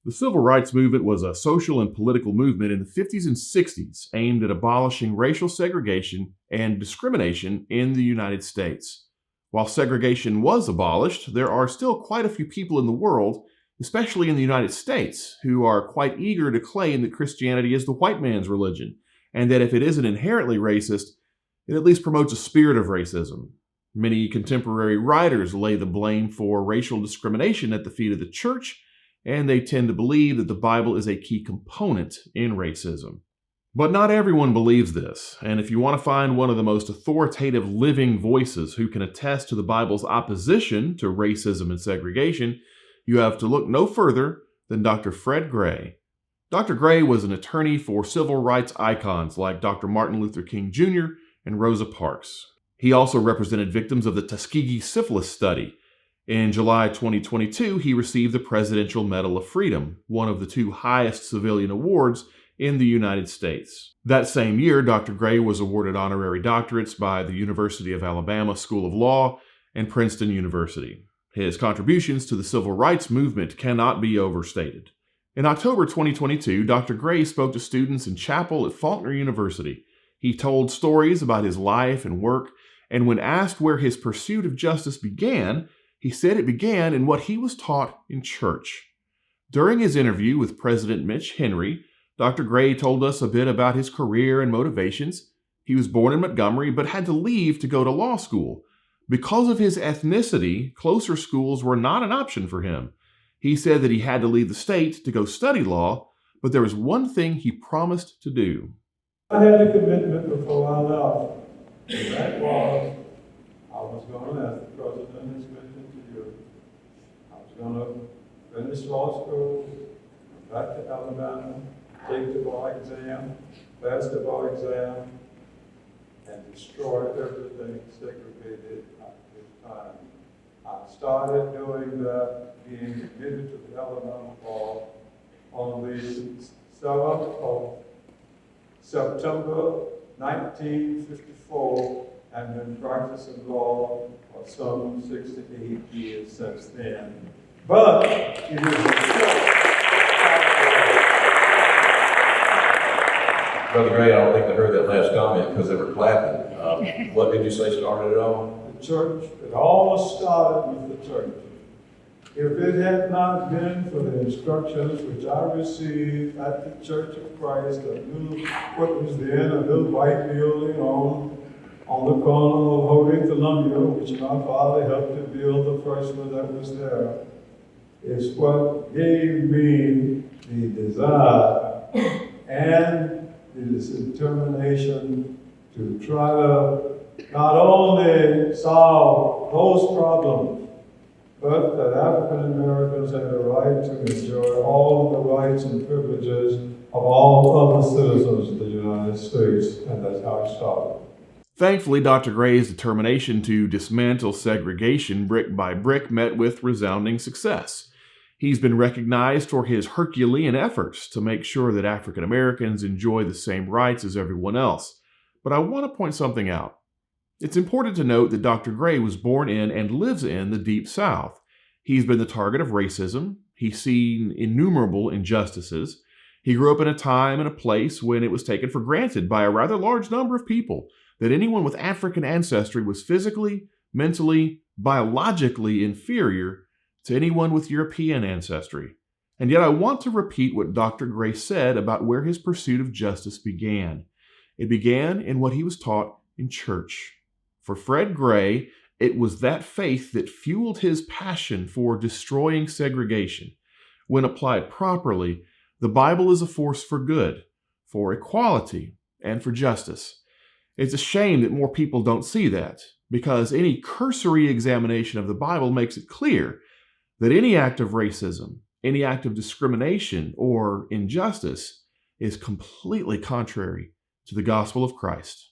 The civil rights movement was a social and political movement in the 50s and 60s aimed at abolishing racial segregation and discrimination in the United States. While segregation was abolished, there are still quite a few people in the world, especially in the United States, who are quite eager to claim that Christianity is the white man's religion, and that if it isn't inherently racist, it at least promotes a spirit of racism. Many contemporary writers lay the blame for racial discrimination at the feet of the church, and they tend to believe that the Bible is a key component in racism. But not everyone believes this, and if you want to find one of the most authoritative living voices who can attest to the Bible's opposition to racism and segregation, you have to look no further than Dr. Fred Gray. Dr. Gray was an attorney for civil rights icons like Dr. Martin Luther King Jr. and Rosa Parks. He also represented victims of the Tuskegee syphilis study. In July 2022, he received the Presidential Medal of Freedom, one of the two highest civilian awards in the United States. That same year, Dr. Gray was awarded honorary doctorates by the University of Alabama School of Law and Princeton University. His contributions to the civil rights movement cannot be overstated. In October 2022, Dr. Gray spoke to students in chapel at Faulkner University. He told stories about his life and work, and when asked where his pursuit of justice began, he said it began in what he was taught in church. During his interview with President Mitch Henry, Dr. Gray told us a bit about his career and motivations. He was born in Montgomery, but had to leave to go to law school. Because of his ethnicity, closer schools were not an option for him. He said that he had to leave the state to go study law, but there was one thing he promised to do. I had a commitment before I left, and that was I was going to, as the president has mentioned to you, I was going to finish law school, come back to Alabama, take the bar exam, pass the bar exam, and destroy everything segregated at this time. I started doing that, being admitted to the Alabama bar on the 7th of September 1954, and been practicing law for some 68 years since then. But it is Brother Gray, I don't think I heard that last comment because they were clapping. What did you say started it all? the church. It all started with the church. If it had not been for the instructions which I received at the Church of Christ, what was then a little white building on the corner of Holy Columbia, which my father helped to build, the first one that was there, is what gave me the desire and this determination to try to not only solve those problems, but that African Americans had a right to enjoy all of the rights and privileges of all other citizens of the United States, and that's how it started. Thankfully, Dr. Gray's determination to dismantle segregation brick by brick met with resounding success. He's been recognized for his Herculean efforts to make sure that African Americans enjoy the same rights as everyone else. But I want to point something out. It's important to note that Dr. Gray was born in and lives in the Deep South. He's been the target of racism. He's seen innumerable injustices. He grew up in a time and a place when it was taken for granted by a rather large number of people that anyone with African ancestry was physically, mentally, biologically inferior to anyone with European ancestry. And yet I want to repeat what Dr. Gray said about where his pursuit of justice began. It began in what he was taught in church. For Fred Gray, it was that faith that fueled his passion for destroying segregation. When applied properly, the Bible is a force for good, for equality, and for justice. It's a shame that more people don't see that, because any cursory examination of the Bible makes it clear that any act of racism, any act of discrimination or injustice is completely contrary to the gospel of Christ.